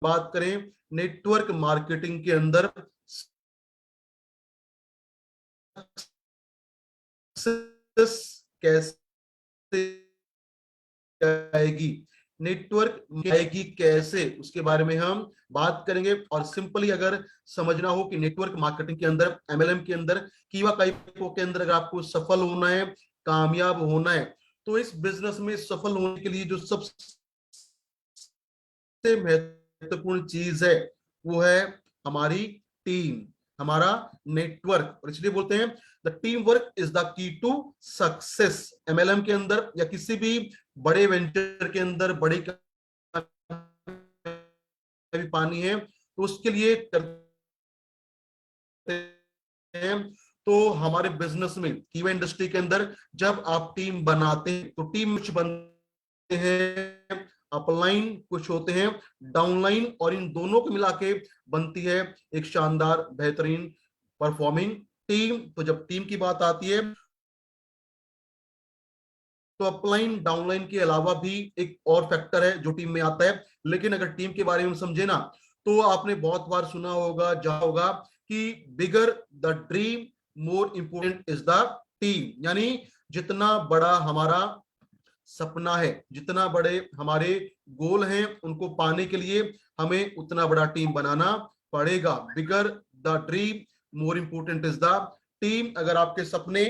बात करें network marketing के अंदर कैसे आएगी, नेटवर्क आएगी कैसे, उसके बारे में हम बात करेंगे। और सिंपली अगर समझना हो कि नेटवर्क मार्केटिंग के अंदर, एमएलएम के अंदर, कीवा काइको के अंदर अगर आपको सफल होना है, कामयाब होना है, तो इस बिजनेस में सफल होने के लिए जो सबसे महत्वपूर्ण चीज है वो है हमारी टीम, हमारा नेटवर्क। और इसलिए बोलते हैं the team work is the key to success. MLM के अंदर या किसी भी बड़े वेंचर के अंदर बड़ी भी पानी है तो उसके लिए करते हैं। तो हमारे बिजनेस में, कीवा इंडस्ट्री के अंदर जब आप टीम बनाते हैं तो टीम कुछ बनते हैं अपलाइन, कुछ होते हैं डाउनलाइन, और इन दोनों को मिला के बनती है एक शानदार बेहतरीन परफॉर्मिंग टीम। तो जब टीम की बात आती है तो अपलाइन डाउनलाइन के अलावा भी एक और फैक्टर है जो टीम में आता है। लेकिन अगर टीम के बारे में समझे ना, तो आपने बहुत बार सुना होगा, जहां होगा कि bigger the dream more important is the team. यानी जितना बड़ा हमारा सपना है, जितना बड़े हमारे गोल हैं, उनको पाने के लिए हमें उतना बड़ा टीम बनाना पड़ेगा। Bigger the dream more important is the team. अगर आपके सपने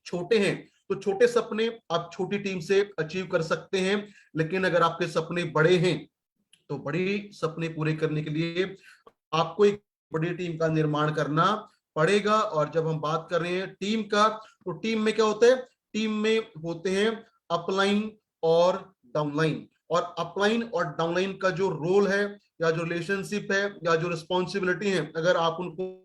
छोटे हैं तो छोटे सपने आप छोटी टीम से अचीव कर सकते हैं, लेकिन अगर आपके सपने बड़े हैं तो बड़ी सपने पूरे करने के लिए आपको एक बड़ी टीम का निर्माण करना पड़ेगा। और जब हम बात कर रहे हैं टीम का, तो टीम में क्या होता है, टीम में होते हैं अपलाइन और डाउनलाइन। और अपलाइन और डाउनलाइन का जो रोल है या जो रिलेशनशिप है या जो रिस्पॉन्सिबिलिटी है, अगर आप उनको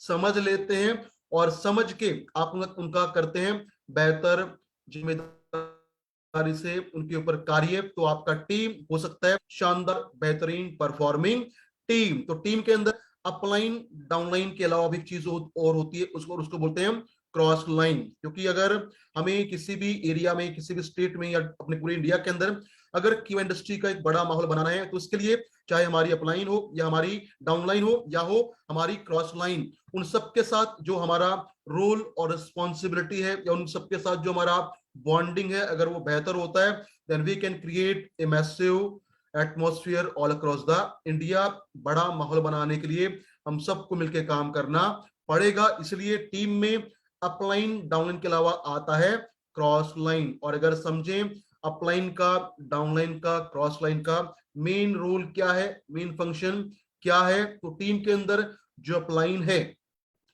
समझ लेते हैं और समझ के आप उनका करते हैं बेहतर जिम्मेदारी से उनके ऊपर कार्य, तो आपका टीम हो सकता है शानदार बेहतरीन परफॉर्मिंग टीम। तो टीम के अंदर अपलाइन डाउनलाइन के अलावा भी चीज और होती है, उसको उसको बोलते हैं क्रॉस लाइन। क्योंकि अगर हमें किसी भी एरिया में, किसी भी स्टेट में या अपने पूरे इंडिया के अंदर अगर कीवा इंडस्ट्री का एक बड़ा माहौल बनाना है, तो उसके लिए चाहे हमारी अपलाइन हो या हमारी डाउनलाइन हो या हो हमारी क्रॉस लाइन, उन सबके साथ जो हमारा रोल और रिस्पॉन्सिबिलिटी है या उन सबके साथ जो हमारा बॉन्डिंग है, अगर वो बेहतर होता है, then we can create a massive atmosphere all across the India. बड़ा माहौल बनाने के लिए हम सबको मिलकर काम करना पड़ेगा। इसलिए टीम में अपलाइन डाउनलाइन के अलावा आता है क्रॉस लाइन। और अगर समझें अपलाइन का, डाउनलाइन का, क्रॉस लाइन का मेन रोल क्या है, मेन फंक्शन क्या है, तो टीम के अंदर जो अपलाइन है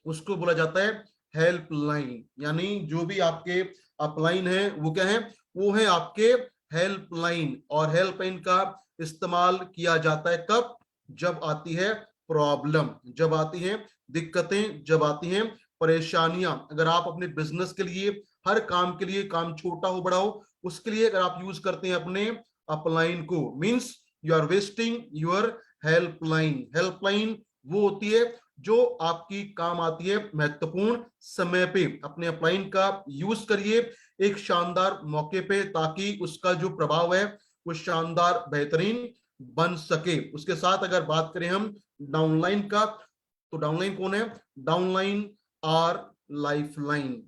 उसको बोला जाता है हेल्प लाइन। यानी जो भी आपके अपलाइन है वो क्या है, वो है आपके हेल्प लाइन। और हेल्प लाइन का इस्तेमाल किया जाता है कब, जब आती है प्रॉब्लम, जब आती है दिक्कतें, जब आती हैं परेशानियां। अगर आप अपने बिजनेस के लिए, हर काम के लिए, काम छोटा हो बड़ा हो, उसके लिए अगर आप यूज करते हैं अपने अपलाइन को, means you are wasting your helpline. Helpline वो होती है जो आपकी काम आती है महत्वपूर्ण समय पे। अपने अपलाइन का यूज करिए एक शानदार मौके पे, ताकि उसका जो प्रभाव है वो शानदार बेहतरीन बन सके। उसके साथ अगर बात करें हम डाउनलाइन का, तो डाउनलाइन कौन है, डाउनलाइन आर लाइफ लाइन।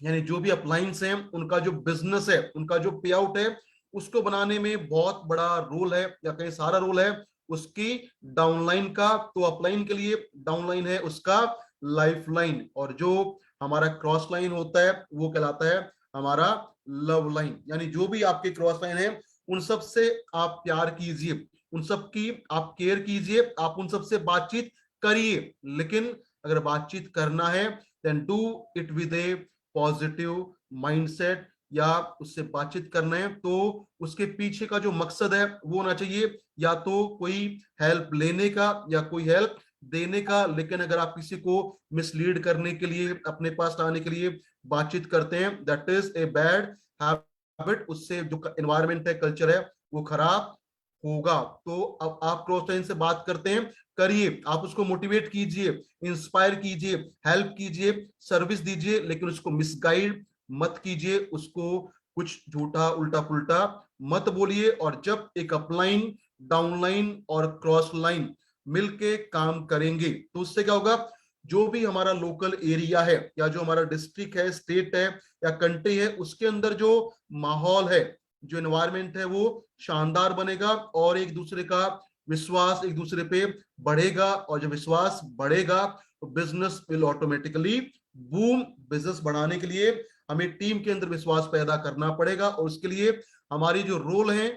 यानी जो भी अपलाइंस हैं उनका जो बिजनेस है, उनका जो पे आउट है, उसको बनाने में बहुत बड़ा रोल है या कहीं सारा रोल है उसकी डाउनलाइन का। तो अपलाइन के लिए डाउनलाइन है उसका लाइफ लाइन, और जो हमारा क्रॉस लाइन होता है वो कहलाता है हमारा लव लाइन। यानी जो भी आपके क्रॉस लाइन है उन सब से आप प्यार कीजिए, उन सब की आप केयर कीजिए, आप उन सब से बातचीत करिए। लेकिन अगर बातचीत करना है then do it with a positive mindset, या उससे बातचीत करना है तो उसके पीछे का जो मकसद है वो होना चाहिए या तो कोई हेल्प लेने का या कोई हेल्प देने का। लेकिन अगर आप किसी को मिसलीड करने के लिए, अपने पास लाने के लिए बातचीत करते हैं, that is a bad habit. उससे जो एनवायरमेंट है, कल्चर है, वो खराब होगा। तो अब आप क्रॉस लाइन से बात करते हैं, करिए, आप उसको मोटिवेट कीजिए, इंस्पायर कीजिए, हेल्प कीजिए, सर्विस दीजिए, लेकिन उसको मिसगाइड मत कीजिए, उसको कुछ झूठा उल्टा पुल्टा मत बोलिए। और जब एक अपलाइन डाउनलाइन और क्रॉस लाइन मिलके काम करेंगे। तो उससे क्या होगा, जो भी हमारा लोकल एरिया है या जो हमारा डिस्ट्रिक्ट है, स्टेट है या कंट्री है, उसके अंदर जो माहौल है, जो एनवायरमेंट है, वो शानदार बनेगा और एक दूसरे का विश्वास एक दूसरे पे बढ़ेगा। और जब विश्वास बढ़ेगा तो business will automatically boom. Business बढ़ाने के लिए हमें टीम के अंदर विश्वास पैदा करना पड़ेगा और उसके लिए हमारी जो रोल है,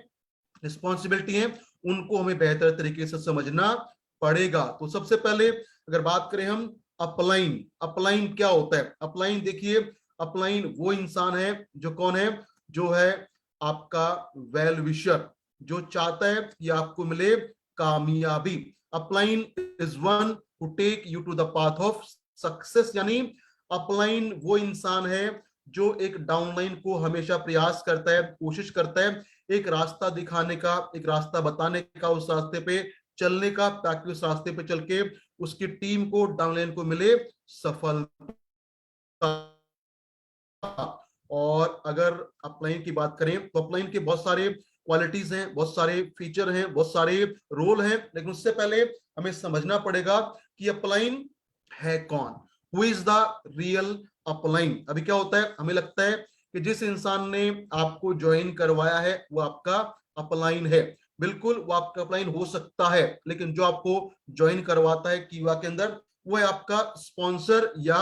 रिस्पॉन्सिबिलिटी है, उनको हमें बेहतर तरीके से समझना पड़ेगा। तो सबसे पहले अगर बात करें हम अपलाइन, अपलाइन क्या होता है? अपलाइन देखिए, अपलाइन वो इंसान है जो कौन है, जो है आपका वेल विशर, जो चाहता है कि आपको मिले कामयाबी। Upline is one who take you to the path of success. यानी अपलाइन वो इंसान है जो एक डाउनलाइन को हमेशा प्रयास करता है, कोशिश करता है एक रास्ता दिखाने का, एक रास्ता बताने का, उस रास्ते पे चलने का, ताकि उस रास्ते पे चल के उसकी टीम को, डाउनलाइन को मिले सफलता। और अगर अपलाइन की बात करें तो अपलाइन के बहुत सारे क्वालिटीज हैं, बहुत सारे फीचर हैं, बहुत सारे रोल हैं, लेकिन उससे पहले हमें समझना पड़ेगा कि अपलाइन है कौन, who is the real upline. अभी क्या होता है, हमें लगता है कि जिस इंसान ने आपको ज्वाइन करवाया है वो आपका अपलाइन है। बिल्कुल वो आपका अपलाइन हो सकता है, लेकिन जो आपको ज्वाइन करवाता है कीवा के अंदर, वो है आपका स्पॉन्सर या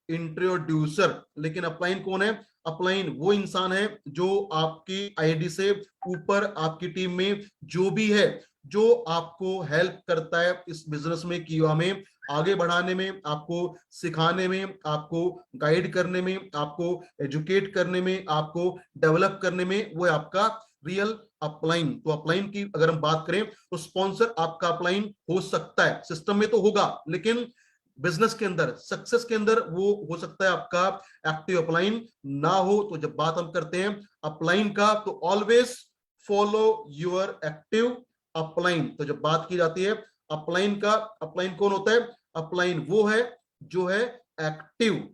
इंट्रोड्यूसर। लेकिन अपलाइन कौन है? अपलाइन वो इंसान है जो आपकी आईडी से ऊपर आपकी टीम में जो भी है, जो आपको हेल्प करता है इस बिजनेस में, कीवा में आगे बढ़ाने में, आपको सिखाने में, आपको गाइड करने में, आपको एजुकेट करने में, आपको डेवलप करने में, वो है आपका रियल अपलाइन। तो अपलाइन की अगर हम बात करें तो स्पॉन्सर आपका अपलाइन हो सकता है, सिस्टम में तो होगा, लेकिन बिजनेस के अंदर, सक्सेस के अंदर वो हो सकता है आपका एक्टिव अपलाइन ना हो। तो जब बात हम करते हैं अपलाइन का, तो always follow your active upline. तो जब बात की जाती है अपलाइन का, अपलाइन कौन होता है? अपलाइन वो है जो है एक्टिव,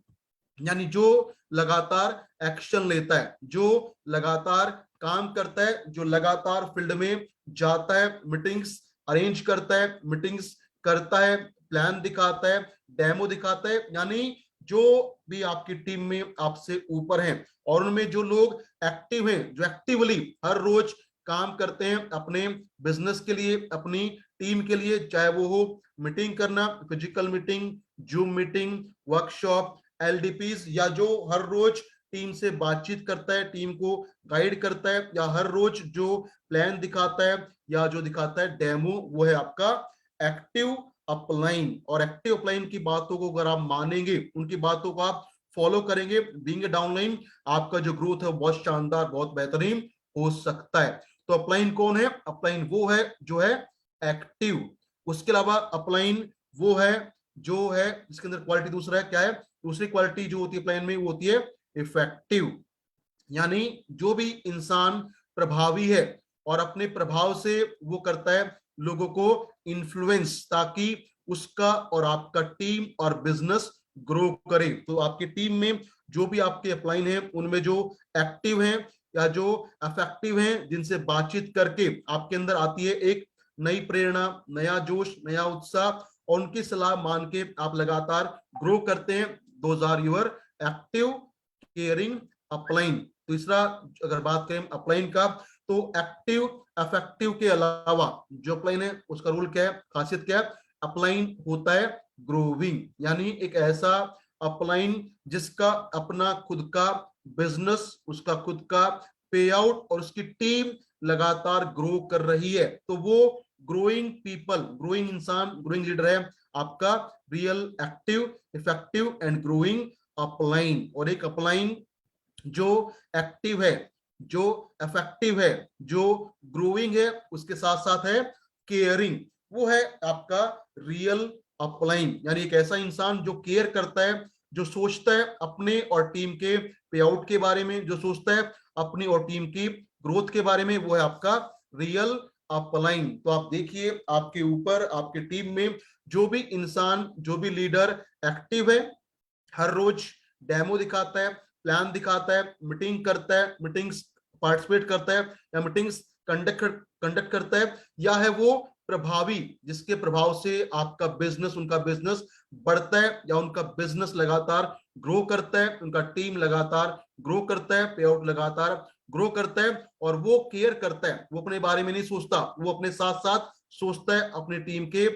यानी जो लगातार एक्शन लेता है, जो लगातार काम करता है, जो लगातार फील्ड में जाता है, मीटिंग्स अरेंज करता है, मीटिंग्स करता है, प्लान दिखाता है, डेमो दिखाता है। यानी जो भी आपकी टीम में आपसे ऊपर हैं और उनमें जो लोग एक्टिव हैं, जो एक्टिवली हर रोज काम करते हैं अपने बिजनेस के लिए, अपनी टीम के लिए, चाहे वो हो मीटिंग करना, physical meeting, Zoom meeting, workshop, LDPs, या जो हर रोज टीम से बातचीत करता है, टीम को गाइड करता है, या हर रोज जो प्लान दिखाता है या जो दिखाता है डेमो, वो है आपका एक्टिव अपलाइन। और एक्टिव अपलाइन की बातों को अगर आप मानेंगे, उनकी बातों को आप फॉलो करेंगे, बीइंग ए डाउनलाइन, आपका जो ग्रोथ है बहुत शानदार, बहुत बेहतरीन हो सकता है। तो अपलाइन कौन है? अपलाइन वो है जो है एक्टिव। उसके अलावा अपलाइन वो है जो है, इसके अंदर क्वालिटी दूसरा है, क्या है? दूसरी क्वालिटी जो होती है प्लान में, वो होती है इफेक्टिव। यानी जो भी इंसान प्रभावी है और अपने प्रभाव से वो करता है लोगों को इन्फ्लुएंस, ताकि उसका और आपका टीम और बिजनेस ग्रो करे। तो आपकी टीम में जो भी आपके अपलाइन है, उनमें जो एक्टिव हैं या जो अफेक्टिव हैं, जिनसे बातचीत करके आपके अंदर आती है एक नई प्रेरणा, नया जोश, नया उत्साह, और उनकी सलाह मान के आप लगातार ग्रो करते हैं, those are your active caring upline. तीसरा अगर बात करें अपलाइन का, तो एक्टिव अफेक्टिव के अलावा जो अपलाइन है उसका रूल क्या है, खासियत क्या है? अपलाइन होता है ग्रोविंग, यानी एक ऐसा अपलाइन जिसका अपना खुद का बिजनेस, उसका खुद का पे आउट और उसकी टीम लगातार ग्रो कर रही है। तो वो ग्रोइंग पीपल, ग्रोइंग इंसान, ग्रोइंग लीडर है आपका real active, effective and growing upline. और एक अपलाइन जो एक्टिव है, जो इफेक्टिव है, जो ग्रोइंग है, उसके साथ साथ है केयरिंग, वो है आपका रियल अपलाइन। यानी एक ऐसा इंसान जो केयर करता है, जो सोचता है अपने और टीम के पे आउट के बारे में, जो सोचता है अपनी और टीम की ग्रोथ के बारे में, वो है आपका रियल अपलाइन। तो आप देखिए आपके ऊपर, आपके टीम में जो भी इंसान, जो भी लीडर एक्टिव है, हर रोज डेमो दिखाता है, प्लान दिखाता है, मीटिंग करता है, मीटिंग्स पार्टिसिपेट करता है या मीटिंग्स कंडक्ट कंडक्ट करता है, या है वो प्रभावी जिसके प्रभाव से आपका बिजनेस, उनका बिजनेस बढ़ता है, या उनका बिजनेस लगातार ग्रो करता है, उनका टीम लगातार ग्रो करता है, पे आउट लगातार ग्रो करता है, और वो केयर करता है, वो अपने बारे में नहीं सोचता, वो अपने साथ साथ सोचता है अपनी टीम के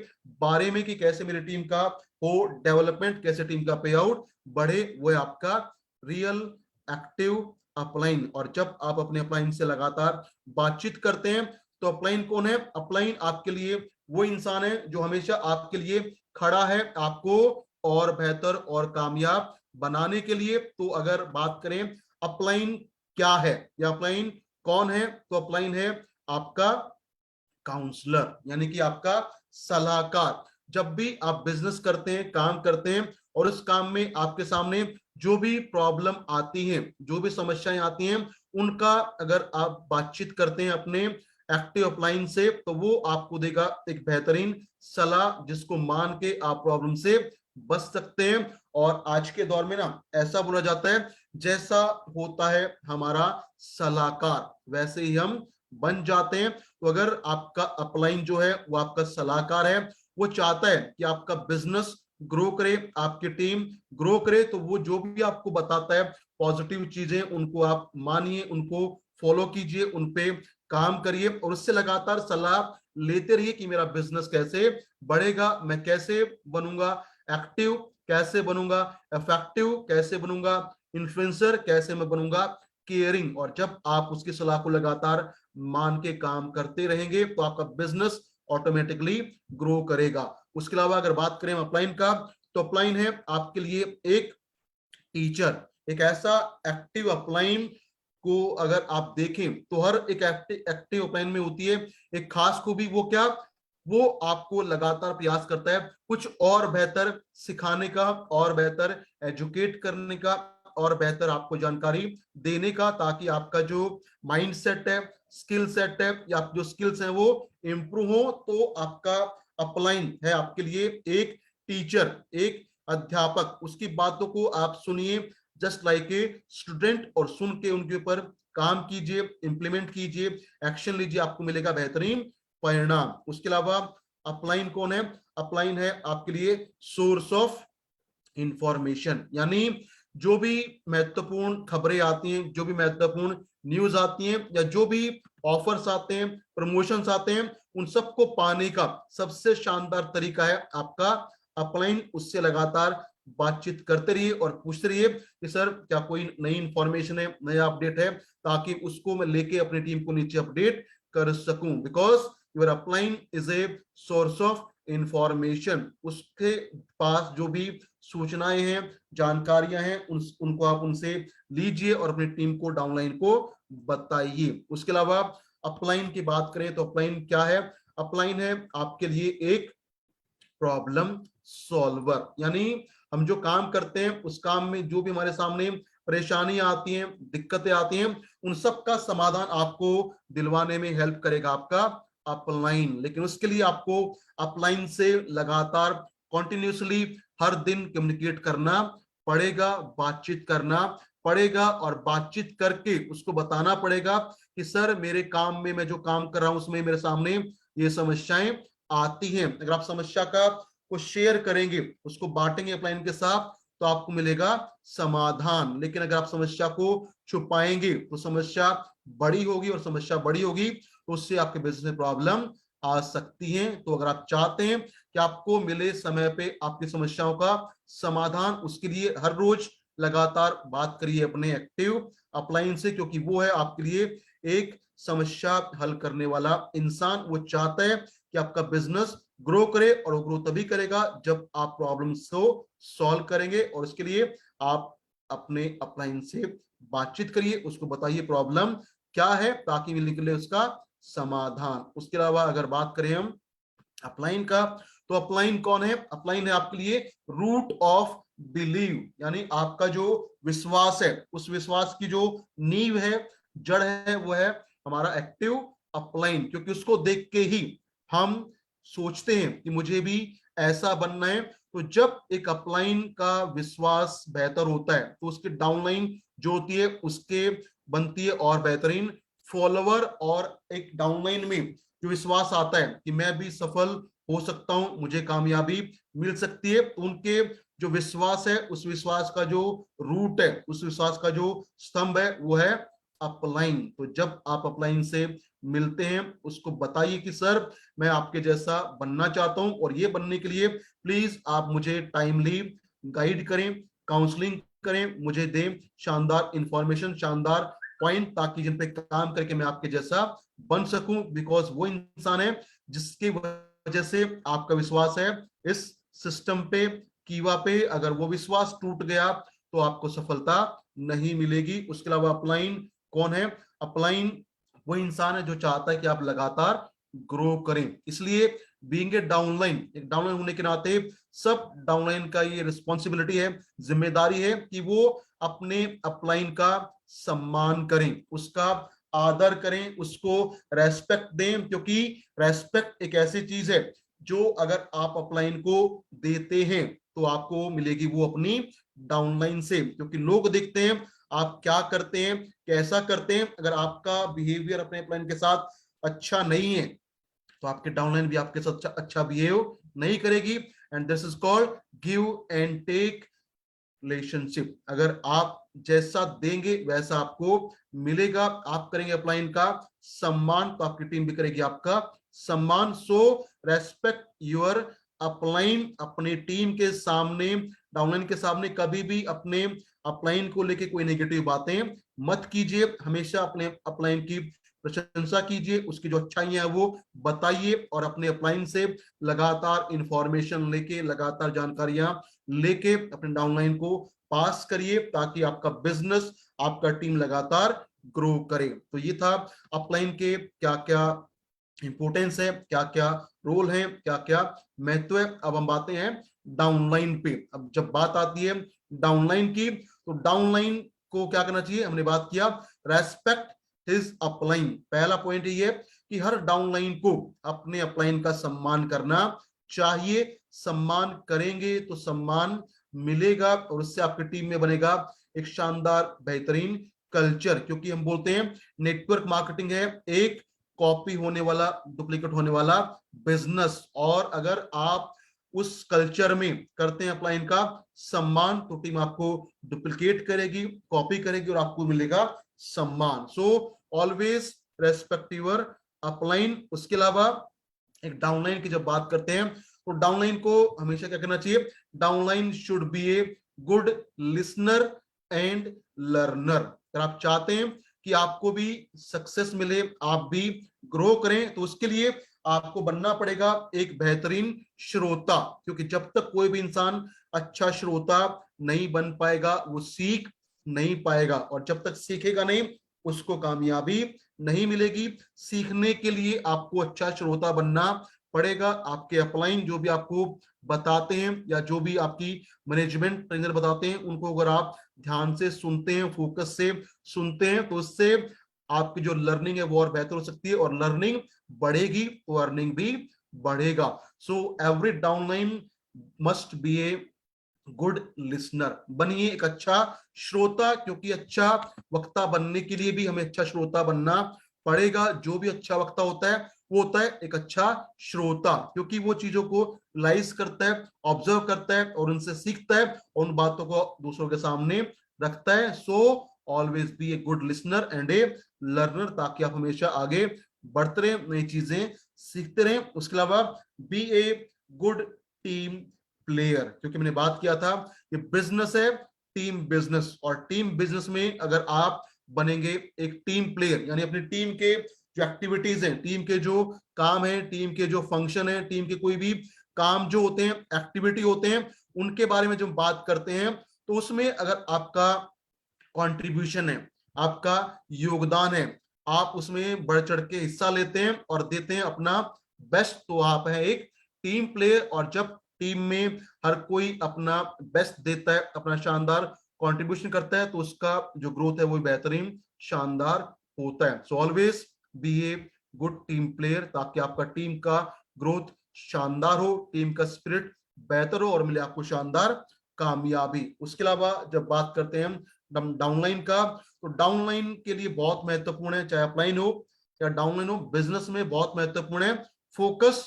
बारे में कि कैसे मेरी टीम का हो डेवलपमेंट, कैसे टीम का पे आउट बढ़े। वो है आपका रियल एक्टिव अपलाइन। और जब आप अपने अपलाइन से लगातार बातचीत करते हैं, तो अपलाइन कौन है? अपलाइन आपके लिए वो इंसान है जो हमेशा आपके लिए खड़ा है, आपको और बेहतर और कामयाब बनाने के लिए। तो अगर बात करें अपलाइन क्या है या अपलाइन कौन है, तो अपलाइन है आपका काउंसलर, यानी कि आपका सलाहकार। जब भी आप बिजनेस करते हैं, काम करते हैं, और उस काम में आपके सामने जो भी प्रॉब्लम आती है, जो भी समस्याएं आती हैं, उनका अगर आप बातचीत करते हैं अपने एक्टिव अपलाइन से, तो वो आपको देगा एक बेहतरीन सलाह, जिसको मान के आप प्रॉब्लम से बच सकते हैं। और आज के दौर में ना ऐसा बोला जाता है, जैसा होता है हमारा सलाहकार, वैसे ही हम बन जाते हैं। तो अगर आपका अपलाइन जो है वो आपका सलाहकार है, वो चाहता है कि आपका बिजनेस ग्रो करे, आपकी टीम ग्रो करे, तो वो जो भी आपको बताता है पॉजिटिव चीजें, उनको आप मानिए, उनको फॉलो कीजिए, उनपे काम करिए, और उससे लगातार सलाह लेते रहिए कि मेरा बिजनेस कैसे बढ़ेगा, मैं कैसे बनूंगा एक्टिव, कैसे बनूंगा इफेक्टिव, कैसे बनूंगा इन्फ्लुएंसर, कैसे मैं बनूंगा केयरिंग। और जब आप उसकी सलाह को लगातार मान के काम करते रहेंगे, तो आपका बिजनेस ऑटोमेटिकली ग्रो करेगा। उसके अलावा अगर बात करें अपलाइन का, तो अपलाइन है आपके लिए एक टीचर। एक ऐसा एक्टिव अपलाइन को अगर आप देखें, तो हर एक एक्टिव अपलाइन में होती है एक खास खूबी। वो क्या? वो आपको लगातार प्रयास करता है कुछ और बेहतर सिखाने का, और बेहतर एजुकेट करने का, और बेहतर आपको जानकारी देने का, ताकि आपका जो माइंड सेट है, स्किल सेट है, या जो स्किल्स हैं वो इंप्रूव हो। तो आपका अपलाइन है आपके लिए एक टीचर, एक अध्यापक। उसकी बातों को आप सुनिए जस्ट लाइक ए स्टूडेंट, और सुन के उनके ऊपर काम कीजिए, इंप्लीमेंट कीजिए, एक्शन लीजिए, आपको मिलेगा बेहतरीन परिणाम। उसके अलावा अपलाइन कौन है? अपलाइन है आपके लिए सोर्स ऑफ इंफॉर्मेशन, यानी जो भी महत्वपूर्ण खबरें आती हैं, जो भी महत्वपूर्ण न्यूज आती हैं, या जो भी ऑफर्स आते हैं, प्रमोशंस आते हैं, उन सबको पाने का सबसे शानदार तरीका है आपका अपलाइन। उससे लगातार बातचीत करते रहिए और पूछते रहिए कि सर क्या कोई नई इंफॉर्मेशन है, नया अपडेट है, ताकि उसको मैं लेके अपनी टीम को नीचे अपडेट कर सकूं। Because your upline is a source of information. उसके पास जो भी सूचनाएं हैं, जानकारियां हैं, उनको आप उनसे लीजिए और अपनी टीम को, डाउनलाइन को बताइए। उसके अलावा अपलाइन की बात करें, तो अपलाइन क्या है? अपलाइन है आपके लिए एक प्रॉब्लम सॉल्वर, यानी हम जो काम करते हैं उस काम में जो भी हमारे सामने परेशानियां आती हैं, दिक्कतें आती हैं, उन सब का समाधान आपको दिलवाने में हेल्प करेगा आपका अपलाइन। लेकिन उसके लिए आपको अपलाइन से लगातार कॉन्टिन्यूसली हर दिन कम्युनिकेट करना पड़ेगा, बातचीत करना पड़ेगा, और बातचीत करके उसको बताना पड़ेगा कि सर मेरे काम में, मैं जो काम कर रहा हूं उसमें मेरे सामने ये समस्याएं आती हैं। अगर आप समस्या का को शेयर करेंगे, उसको बांटेंगे अपलाइन के साथ, तो आपको मिलेगा समाधान। लेकिन अगर आप समस्या को छुपाएंगे, तो समस्या बड़ी होगी, और समस्या बड़ी होगी तो उससे आपके बिजनेस में प्रॉब्लम आ सकती है। तो अगर आप चाहते हैं कि आपको मिले समय पे आपकी समस्याओं का समाधान, उसके लिए हर रोज लगातार बात करिए अपने एक्टिव अपलाइन से, क्योंकि वो है आपके लिए एक समस्या हल करने वाला इंसान। वो चाहता है कि आपका बिजनेस ग्रो करे, और वो ग्रो तभी करेगा जब आप प्रॉब्लम्स को सॉल्व करेंगे। और इसके लिए आप अपने अपलाइन से बातचीत करिए, उसको बताइए प्रॉब्लम क्या है, ताकि निकले उसका समाधान। उसके अलावा अगर बात करें हम अपलाइन का, तो अपलाइन कौन है? अपलाइन है आपके लिए रूट ऑफ बिलीव, यानी आपका जो विश्वास है, उस विश्वास की जो नींव है, जड़ है, वो है हमारा एक्टिव अपलाइन। क्योंकि उसको देख के ही हम सोचते हैं कि मुझे भी ऐसा बनना है। तो जब एक अपलाइन का विश्वास बेहतर होता है, तो उसकी डाउनलाइन जो होती है उसके बनती है और बेहतरीन फॉलोवर और एक डाउनलाइन में जो विश्वास आता है कि मैं भी सफल हो सकता हूं, मुझे कामयाबी मिल सकती है, तो उनके जो विश्वास है, उस विश्वास का जो रूट है, उस विश्वास का जो स्तंभ है, वो है अपलाइन। तो जब आप अपलाइन से मिलते हैं, उसको बताइए कि सर मैं आपके जैसा बनना चाहता हूं, और ये बनने के लिए प्लीज आप मुझे टाइमली गाइड करें, काउंसलिंग करें, मुझे दें शानदार इंफॉर्मेशन, शानदार पॉइंट, ताकि जिन पे काम करके मैं आपके जैसा बन सकूं। बिकॉज वो इंसान है जिसकी वजह से आपका विश्वास है इस सिस्टम पे, कीवा पे। अगर वो विश्वास टूट गया तो आपको सफलता नहीं मिलेगी। उसके अलावा अपलाइन कौन है? अपलाइन वो इंसान है जो चाहता है कि आप लगातार ग्रो करें। इसलिए बीइंग ए डाउनलाइन, एक डाउनलाइन होने के नाते सब डाउनलाइन का ये रिस्पॉन्सिबिलिटी है, जिम्मेदारी है कि वो अपने अपलाइन का सम्मान करें, उसका आदर करें, उसको रेस्पेक्ट दें। क्योंकि रेस्पेक्ट एक ऐसी चीज है जो अगर आप अपलाइन को देते हैं तो आपको मिलेगी वो अपनी डाउनलाइन से। क्योंकि लोग देखते हैं आप क्या करते हैं, कैसा करते हैं। अगर आपका बिहेवियर अपने अपलाइन के साथ अच्छा नहीं है तो आपके डाउनलाइन भी आपके साथ अच्छा बिहेव नहीं करेगी। And this is called give and take relationship. अगर आप जैसा देंगे वैसा आपको मिलेगा। आप करेंगे अपलाइन का सम्मान तो आपकी टीम भी करेगी आपका सम्मान। सो रेस्पेक्ट योर अपलाइन। अपनी टीम के सामने, डाउनलाइन के सामने कभी भी अपने अपलाइन को लेके कोई नेगेटिव बातें मत कीजिए। हमेशा अपने अपलाइन की प्रशंसा कीजिए, उसकी जो अच्छाइयां है वो बताइए, और अपने अपलाइन से लगातार इंफॉर्मेशन लेके, लगातार जानकारियां लेके अपने डाउनलाइन को पास करिए, ताकि आपका बिजनेस, आपका टीम लगातार ग्रो करे। तो ये था अपलाइन के क्या क्या इंपोर्टेंस है, क्या क्या रोल है, क्या क्या महत्व है। अब हम बातें हैं डाउनलाइन पे। अब जब बात आती है डाउनलाइन की, तो डाउनलाइन को क्या करना चाहिए? हमने बात किया रेस्पेक्ट हिज अपलाइन। पहला पॉइंट ये है कि हर डाउनलाइन को अपने अपलाइन का सम्मान करना चाहिए। सम्मान करेंगे तो सम्मान मिलेगा, और उससे आपकी टीम में बनेगा एक शानदार बेहतरीन कल्चर। क्योंकि हम बोलते हैं नेटवर्क मार्केटिंग है एक कॉपी होने वाला, डुप्लीकेट होने वाला बिजनेस। और अगर आप उस कल्चर में करते हैं अपलाइन का सम्मान, तो टीम आपको डुप्लीकेट करेगी, कॉपी करेगी, और आपको मिलेगा सम्मान। So always respect your upline. उसके अलावा एक डाउनलाइन की जब बात करते हैं, तो डाउनलाइन को हमेशा क्या करना चाहिए? Downline should be a good listener and learner. अगर आप चाहते हैं कि आपको भी सक्सेस मिले, आप भी ग्रो करें, तो उसके लिए आपको बनना पड़ेगा एक बेहतरीन श्रोता। क्योंकि जब तक कोई भी इंसान अच्छा श्रोता नहीं बन पाएगा, वो सीख नहीं पाएगा, और जब तक सीखेगा नहीं, उसको कामयाबी नहीं मिलेगी। सीखने के लिए आपको अच्छा श्रोता बनना पड़ेगा। आपके अपलाइन जो भी आपको बताते हैं, या जो भी आपकी मैनेजमेंट ट्रेनर बताते हैं, उनको अगर आप ध्यान से सुनते हैं, फोकस से सुनते हैं, तो उससे आपकी जो लर्निंग है वो और बेहतर हो सकती है, और लर्निंग बढ़ेगी तो अर्निंग भी बढ़ेगा। So every downline must be a good listener. बनिए एक अच्छा श्रोता, क्योंकि अच्छा वक्ता बनने के लिए भी हमें अच्छा श्रोता बनना पड़ेगा। जो भी अच्छा वक्ता होता है वो होता है एक अच्छा श्रोता, क्योंकि वो चीजों को लाइज करता है, ऑब्जर्व करता है, और उनसे सीखता है, और उन बातों को दूसरों के सामने रखता है। So always be a good listener and A learner, ताकि आप हमेशा आगे बढ़ते रहे, नई चीजें सीखते रहे। उसके अलावा be a good team player, क्योंकि मैंने बात किया था कि बिजनेस है टीम बिजनेस, और टीम बिजनेस में अगर आप बनेंगे एक टीम प्लेयर, यानी अपनी टीम के जो एक्टिविटीज हैं, टीम के जो काम है, टीम के जो फंक्शन है, टीम के कोई भी काम जो होते हैं, एक्टिविटी होते हैं, उनके बारे में जब बात करते हैं, तो उसमें अगर आपका कंट्रीब्यूशन है, आपका योगदान है, आप उसमें बढ़ चढ़ के हिस्सा लेते हैं और देते हैं अपना बेस्ट, तो आप है एक टीम प्लेयर। और जब टीम में हर कोई अपना बेस्ट देता है, अपना शानदार कंट्रीब्यूशन करता है, तो उसका जो ग्रोथ है वो बेहतरीन शानदार होता है। So always be a good team player, ताकि आपका टीम का ग्रोथ शानदार हो, टीम का स्पिरिट बेहतर हो, और मिले आपको शानदार कामयाबी। उसके अलावा जब बात करते हैं हम डाउनलाइन का, तो डाउनलाइन के लिए बहुत महत्वपूर्ण है, चाहे अपलाइन हो या डाउनलाइन हो, बिजनेस में बहुत महत्वपूर्ण है फोकस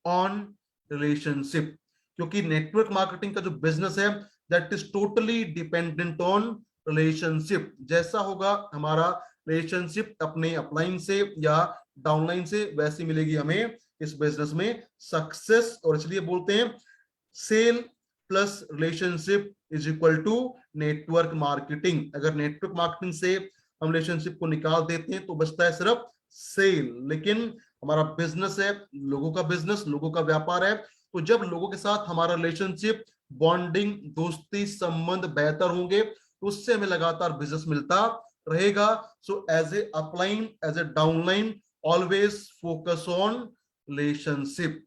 ऑन रिलेशनशिप, क्योंकि नेटवर्क मार्केटिंग का जो बिजनेस है that is totally dependent on relationship. जैसा होगा हमारा रिलेशनशिप अपने अपलाइन से या डाउनलाइन से, वैसी मिलेगी हमें इस बिजनेस में सक्सेस। और इसलिए बोलते हैं sale plus relationship is equal to network marketing. अगर नेटवर्क मार्केटिंग से हम रिलेशनशिप को निकाल देते हैं तो बचता है सिर्फ सेल। लेकिन हमारा बिजनेस है, लोगों का बिजनेस, लोगों का व्यापार है, तो जब लोगों के साथ हमारा रिलेशनशिप, बॉन्डिंग, दोस्ती, संबंध बेहतर होंगे तो उससे हमें लगातार बिजनेस मिलता रहेगा। So as a upline, as a downline, always focus on relationship.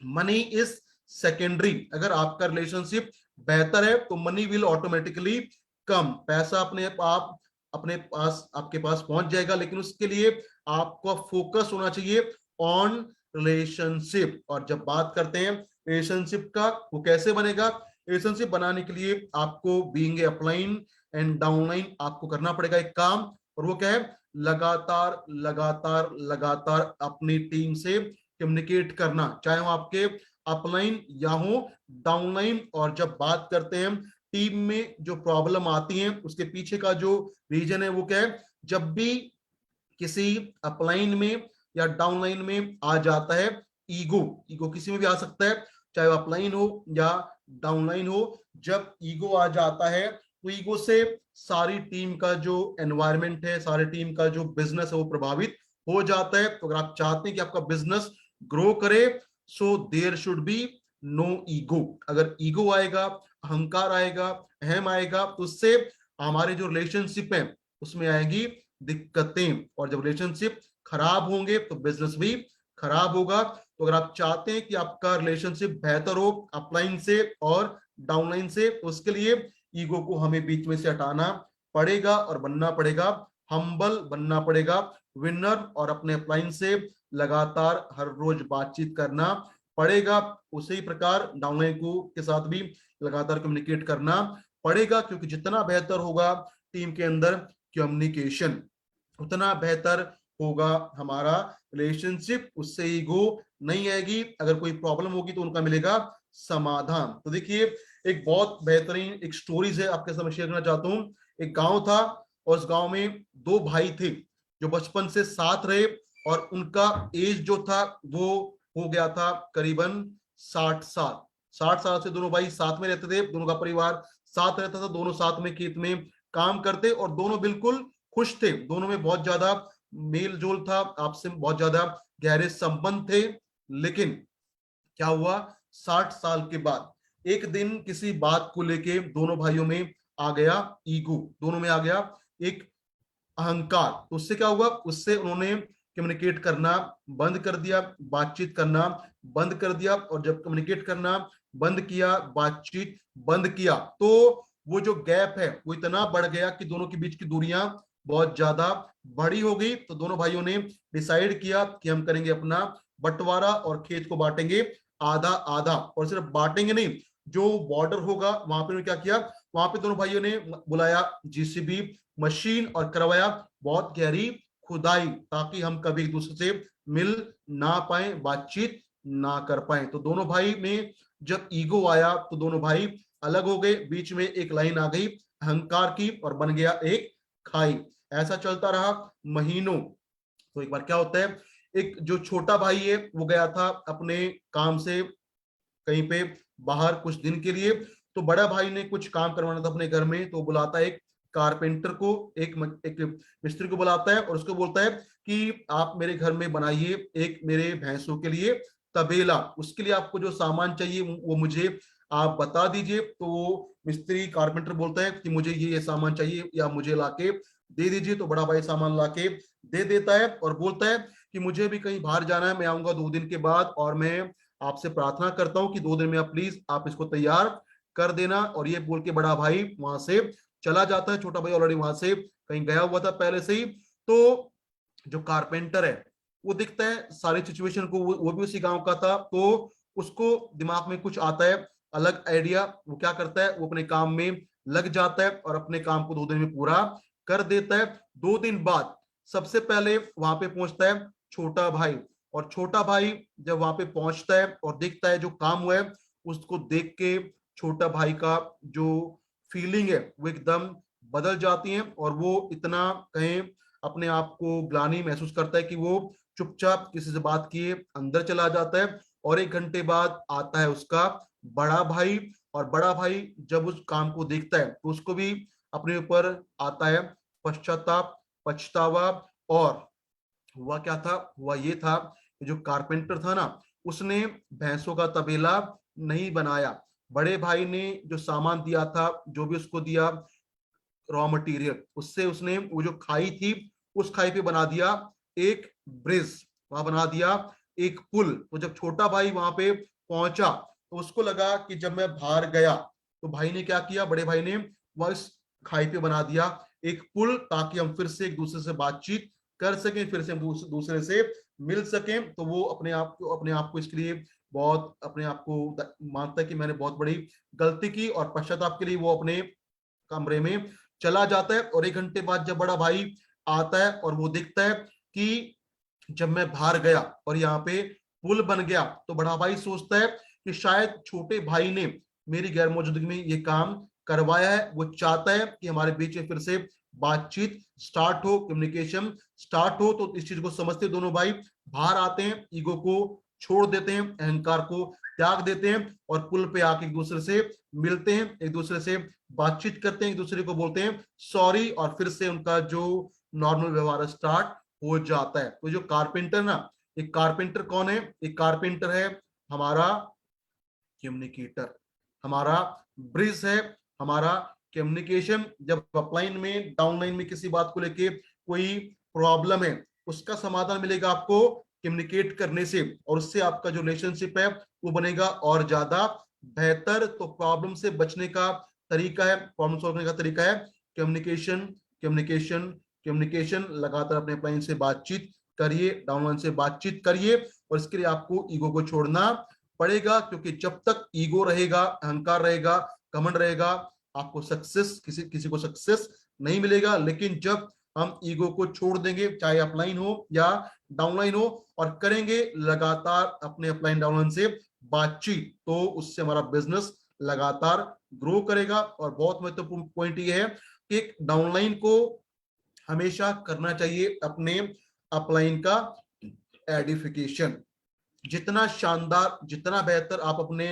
Money is secondary. अगर आपका रिलेशनशिप बेहतर है तो मनी विल ऑटोमेटिकली कम, पैसा अपने पास आपके पास पहुंच जाएगा, लेकिन उसके लिए आपका फोकस होना चाहिए ऑन रिलेशनशिप। और जब बात करते हैं रिलेशनशिप का, वो कैसे बनेगा? रिलेशनशिप बनाने के लिए आपको being a upline and downline आपको करना पड़ेगा एक काम, और वो क्या है? लगातार लगातार लगातार अपनी टीम से कम्युनिकेट करना, चाहे वो आपके अपलाइन या हो डाउनलाइन। और जब बात करते हैं टीम में जो प्रॉब्लम आती है उसके पीछे का जो रीजन है वो क्या है? जब भी किसी अपलाइन में या डाउनलाइन में आ जाता है ईगो, ईगो किसी में भी आ सकता है, चाहे वो अपलाइन हो या डाउनलाइन हो, जब ईगो आ जाता है तो ईगो से सारी टीम का जो एनवायरनमेंट है, सारी टीम का जो बिजनेस है वो प्रभावित हो जाता है। तो अगर आप चाहते हैं कि आपका बिजनेस ग्रो करे, so there should be no ego. अगर ईगो आएगा, अहंकार आएगा, अहम आएगा, तो उससे हमारे जो रिलेशनशिप है उसमें आएगी दिक्कतें, और जब रिलेशनशिप खराब होंगे तो बिजनेस भी खराब होगा। तो अगर आप चाहते हैं कि आपका रिलेशनशिप बेहतर हो अपलाइन से और डाउनलाइन से, तो उसके लिए ईगो को हमें बीच में से हटाना पड़ेगा और बनना पड़ेगा हम्बल, बनना पड़ेगा विनर, और अपने अपलाइन से लगातार हर रोज बातचीत करना पड़ेगा। उसी प्रकार डाउनलाइन को के साथ भी लगातार कम्युनिकेट करना पड़ेगा, क्योंकि जितना बेहतर होगा टीम के अंदर कम्युनिकेशन, उतना बेहतर होगा हमारा रिलेशनशिप, उससे ईगो नहीं आएगी। अगर कोई प्रॉब्लम होगी तो उनका मिलेगा समाधान। तो देखिए एक बहुत बेहतरीन एक स्टोरीज है आपके सामने शेयर करना चाहता हूँ। एक गांव था और उस गांव में दो भाई थे जो बचपन से साथ रहे, और उनका एज जो था वो हो गया था करीबन 60 साल। 60 साल से दोनों भाई साथ में रहते थे, दोनों का परिवार साथ रहता था, दोनों साथ में खेत में काम करते और दोनों बिल्कुल खुश थे। दोनों में बहुत ज्यादा मेल जोल था, आपसे बहुत ज्यादा गहरे संबंध थे। लेकिन क्या हुआ? 60 साल के बाद एक दिन किसी बात को लेके दोनों भाइयों में आ गया ईगो, दोनों में आ गया एक अहंकार। तो उससे क्या हुआ? उससे उन्होंने कम्युनिकेट करना बंद कर दिया, बातचीत करना बंद कर दिया, और जब कम्युनिकेट करना बंद किया, बातचीत बंद किया, तो वो जो गैप है वो इतना बढ़ गया कि दोनों के बीच की दूरियां बहुत ज्यादा बड़ी हो गई। तो दोनों भाइयों ने डिसाइड किया कि हम करेंगे अपना बंटवारा और खेत को बांटेंगे आधा आधा, और सिर्फ बांटेंगे नहीं, जो बॉर्डर होगा वहां पे क्या किया, वहां पे दोनों भाइयों ने बुलाया जीसीबी मशीन और करवाया बहुत गहरी खुदाई, ताकि हम कभी एक दूसरे से मिल ना पाए, बातचीत ना कर पाए। तो दोनों भाई में जब ईगो आया तो दोनों भाई अलग हो गए, बीच में एक लाइन आ गई अहंकार की और बन गया एक खाई। ऐसा चलता रहा महीनों। तो एक बार क्या होता है, एक जो छोटा भाई है वो गया था अपने काम से कहीं पे बाहर कुछ दिन के लिए, तो बड़ा भाई ने कुछ काम करवाना था अपने घर में, तो बुलाता है एक कारपेंटर को, एक मिस्त्री को बुलाता है और उसको बोलता है कि आप मेरे घर में बनाइए एक मेरे भैंसों के लिए तबेला, उसके लिए आपको जो सामान चाहिए वो मुझे आप बता दीजिए। तो वो मिस्त्री कारपेंटर बोलता है कि मुझे ये सामान चाहिए या मुझे लाके दे दीजिए। तो बड़ा भाई सामान लाके दे देता है और बोलता है कि मुझे भी कहीं बाहर जाना है, मैं आऊंगा 2 दिन के बाद, और मैं आपसे प्रार्थना करता हूं कि 2 दिन में प्लीज आप इसको तैयार कर देना। और ये बोल के बड़ा भाई वहां से चला जाता है। छोटा भाई ऑलरेडी वहां से कहीं गया हुआ था पहले से ही। तो जो कारपेंटर है वो दिखता है सारी सिचुएशन को, वो भी उसी गांव का था, तो उसको दिमाग में कुछ आता है अलग आइडिया। वो क्या करता है, वो अपने काम में लग जाता है और अपने काम को 2 दिन में पूरा कर देता है। 2 दिन बाद सबसे पहले वहां पे पहुंचता है छोटा भाई, और छोटा भाई जब वहां पे पहुंचता है और देखता है जो काम हुआ है, उसको देख के छोटा भाई का जो फीलिंग है वो एकदम बदल जाती है, और वो इतना कहें अपने आप को ग्लानि महसूस करता है कि वो चुपचाप किसी से बात किए अंदर चला जाता है। और 1 घंटे बाद आता है उसका बड़ा भाई, और बड़ा भाई जब उस काम को देखता है तो उसको भी अपने ऊपर आता है पश्चाताप, पछतावा। और हुआ क्या था, हुआ ये था कि जो कारपेंटर था ना, उसने भैंसों का तबेला नहीं बनाया। बड़े भाई ने जो सामान दिया था, जो भी उसको दिया रॉ मटेरियल, उससे उसने वो जो खाई थी, उस खाई पे बना दिया एक ब्रिज, वहां बना दिया एक पुल। तो जब छोटा भाई वहां पे पहुंचा तो उसको लगा कि जब मैं बाहर गया, तो भाई ने क्या किया, बड़े भाई ने वह इस खाई पे बना दिया एक पुल, ताकि हम फिर से एक दूसरे से बातचीत कर सकें, फिर से हम दूसरे से मिल सकें। तो वो अपने आप को इसके लिए बहुत अपने आप को मानता है कि मैंने बहुत बड़ी गलती की, और पश्चाताप के लिए वो अपने कमरे में चला जाता है। और 1 घंटे बाद जब बड़ा भाई आता है और वो देखता है कि जब मैं बाहर गया और यहाँ पे पुल बन गया, तो बड़ा भाई सोचता है कि शायद छोटे भाई ने मेरी गैर मौजूदगी में ये काम करवाया है। वो चाहता है कि हमारे बीच में फिर से बातचीत स्टार्ट हो, कम्युनिकेशन स्टार्ट हो। तो इस चीज को समझते दोनों भाई बाहर आते हैं, ईगो को छोड़ देते हैं, अहंकार को त्याग देते हैं, और पुल पे आके एक दूसरे से मिलते हैं, एक दूसरे से बातचीत करते हैं, एक दूसरे को बोलते हैं सॉरी, और फिर से उनका जो नॉर्मल व्यवहार स्टार्ट हो जाता है। तो जो कारपेंटर ना, एक कारपेंटर कौन है, एक कारपेंटर है हमारा कम्युनिकेटर, हमारा ब्रिज है, हमारा कम्युनिकेशन। जब अपलाइन में डाउनलाइन में किसी बात को लेके कोई प्रॉब्लम है, उसका समाधान मिलेगा आपको कम्युनिकेट करने से, और उससे आपका जो रिलेशनशिप है वो बनेगा और ज्यादा बेहतर। तो प्रॉब्लम से बचने का तरीका है, प्रॉब्लम सॉल्व करने का तरीका है कम्युनिकेशन, कम्युनिकेशन, कम्युनिकेशन। लगातार अपने अपलाइन से बातचीत करिए, डाउनलाइन से बातचीत करिए, और इसके लिए आपको ईगो को छोड़ना पड़ेगा, क्योंकि जब तक ईगो रहेगा, अहंकार रहेगा, घमंड रहेगा, आपको सक्सेस किसी किसी को सक्सेस नहीं मिलेगा। लेकिन जब हम ईगो को छोड़ देंगे, चाहे अपलाइन हो या डाउनलाइन हो, और करेंगे लगातार अपने अपलाइन डाउनलाइन से बातचीत, तो उससे हमारा बिजनेस लगातार ग्रो करेगा। और बहुत महत्वपूर्ण पॉइंट ये है कि डाउनलाइन को हमेशा करना चाहिए अपने अपलाइन का एडिफिकेशन। जितना शानदार, जितना बेहतर आप अपने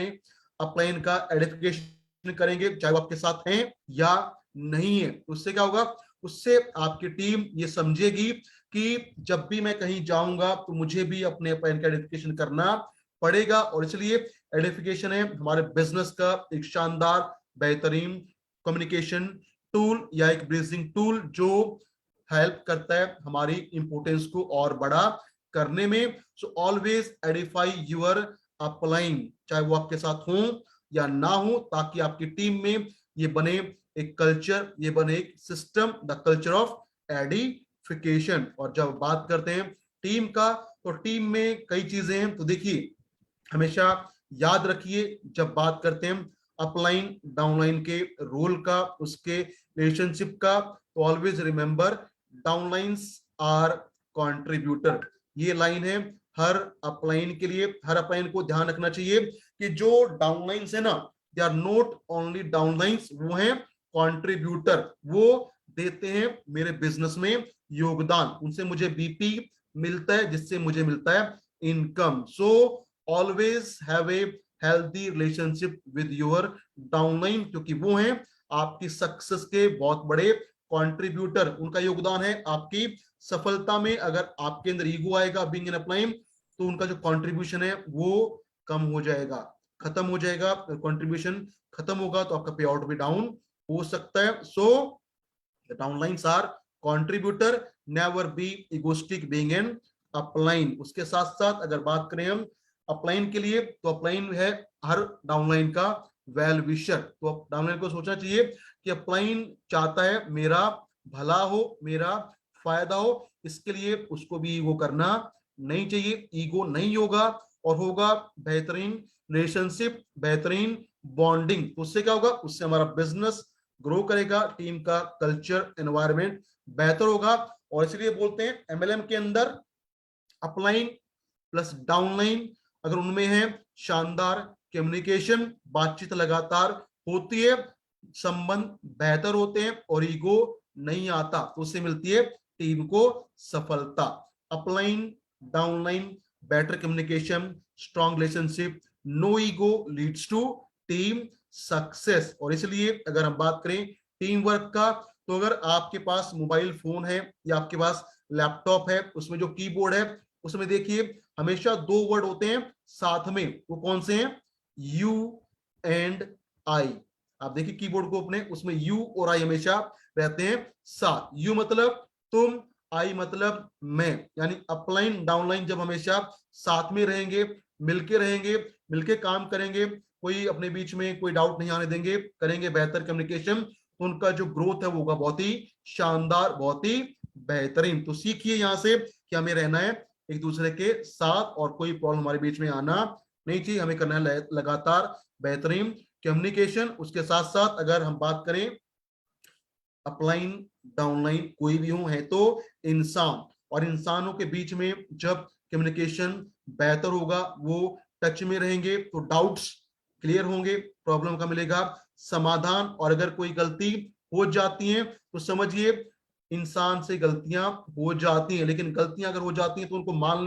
अपलाइन का एडिफिकेशन करेंगे, चाहे वो आपके साथ हैं या नहीं है, उससे क्या होगा, उससे आपकी टीम ये समझेगी कि जब भी मैं कहीं जाऊंगा तो मुझे भी अपने अपलाइन का एडिफिकेशन करना पड़ेगा। और इसलिए एडिफिकेशन है हमारे बिजनेस का एक शानदार बेहतरीन कम्युनिकेशन टूल, या एक ब्रीजिंग टूल, जो हेल्प करता है हमारी इंपोर्टेंस को और बड़ा करने में। So always edify your upline, चाहे वो आपके साथ हो या ना हो, ताकि आपकी टीम में ये बने एक कल्चर, ये बने एक system, the culture of edification. और जब बात करते हैं टीम का, तो टीम में कई चीजें हैं। तो देखिए, हमेशा याद रखिए जब बात करते हैं अपलाइन डाउनलाइन के रोल का, उसके रिलेशनशिप का, तो always remember downlines are contributor. ये लाइन है हर अपलाइन के लिए। हर अपलाइन को ध्यान रखना चाहिए कि जो डाउनलाइंस है ना, they are not only downlines, वो हैं कंट्रीब्यूटर। वो देते हैं मेरे बिजनेस में योगदान, उनसे मुझे बीपी मिलता है, जिससे मुझे मिलता है income. So always have a healthy relationship with your downline, क्योंकि वो हैं आपकी सक्सेस के बहुत बड़े कंट्रीब्यूटर। उनका योगदान है आपकी सफलता में। अगर आपके अंदर ईगो आएगा बीइंग एन अपलाइन, तो उनका जो कंट्रीब्यूशन है वो कम हो जाएगा, खत्म हो जाएगा। कंट्रीब्यूशन खत्म होगा तो आपका पे आउट भी डाउन हो सकता है। So downlines are contributor, never be egoistic being an upline. उसके साथ साथ अगर बात करें हम अपलाइन के लिए, तो अपलाइन है हर डाउनलाइन का वेल विशर। तो डाउनलाइन को सोचना चाहिए कि अपलाइन चाहता है मेरा भला हो, मेरा फायदा हो, इसके लिए उसको भी ईगो करना नहीं चाहिए। ईगो नहीं होगा और होगा बेहतरीन रिलेशनशिप, बेहतरीन बॉन्डिंग। उससे क्या होगा, उससे हमारा बिजनेस ग्रो करेगा, टीम का कल्चर एनवायरनमेंट बेहतर होगा। और इसलिए बोलते हैं एमएलएम के अंदर अपलाइन प्लस डाउनलाइन अगर उनमें है शानदार कम्युनिकेशन, बातचीत लगातार होती है, संबंध बेहतर होते हैं और ईगो नहीं आता, तो उससे मिलती है टीम को सफलता। Upline downline better communication, strong relationship, no ego leads to team success. और इसलिए अगर हम बात करें टीम वर्क का, तो अगर आपके पास मोबाइल फोन है या आपके पास लैपटॉप है, उसमें जो कीबोर्ड है उसमें देखिए हमेशा दो वर्ड होते हैं साथ में, वो कौन से हैं? You and I. आप देखिए कीबोर्ड को अपने, उसमें यू और आई हमेशा रहते हैं साथ। यू मतलब तुम, आई मतलब मैं, यानी अपलाइन डाउनलाइन जब हमेशा साथ में रहेंगे, मिलके रहेंगे, मिलके काम करेंगे, कोई अपने बीच में कोई डाउट नहीं आने देंगे, करेंगे बेहतर कम्युनिकेशन, तो उनका जो ग्रोथ है वो होगा बहुत ही शानदार, बहुत ही बेहतरीन। तो सीखिए यहां से कि हमें रहना है एक दूसरे के साथ और कोई प्रॉब्लम हमारे बीच में आना नहीं चाहिए, हमें करना है लगातार बेहतरीन कम्युनिकेशन। उसके साथ साथ अगर हम बात करें अपलाइन डाउनलाइन कोई भी हो, है तो इंसान, और इंसानों के बीच में जब कम्युनिकेशन बेहतर होगा, वो टच में रहेंगे, तो डाउट्स क्लियर होंगे, प्रॉब्लम का मिलेगा समाधान। और अगर कोई गलती हो जाती है तो समझिए इंसान से गलतियां हो जाती हैं, लेकिन गलतियां अगर हो जाती हैं तो उनको मान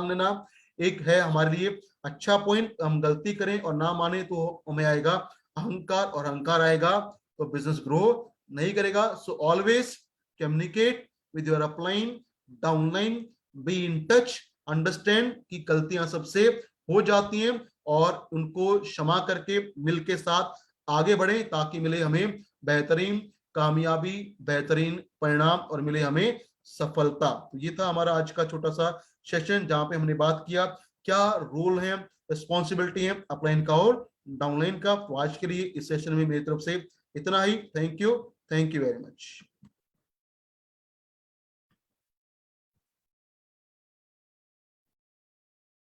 लेना एक है हमारे लिए अच्छा पॉइंट। हम गलती करें और ना माने तो हमें आएगा अहंकार, और अहंकार आएगा तो बिजनेस ग्रो नहीं करेगा। So always communicate with your upline downline, be in touch, understand कि गलतियां सबसे हो जाती हैं और उनको क्षमा करके मिल के साथ आगे बढ़े, ताकि मिले हमें बेहतरीन कामयाबी, बेहतरीन परिणाम और मिले हमें सफलता। तो ये था हमारा आज का छोटा सा सेशन, जहां पे हमने बात किया क्या रोल है, रिस्पॉन्सिबिलिटी है अपलाइन का और डाउनलाइन का। तो आज के लिए इस सेशन में मेरी तरफ से इतना ही। Thank you very much.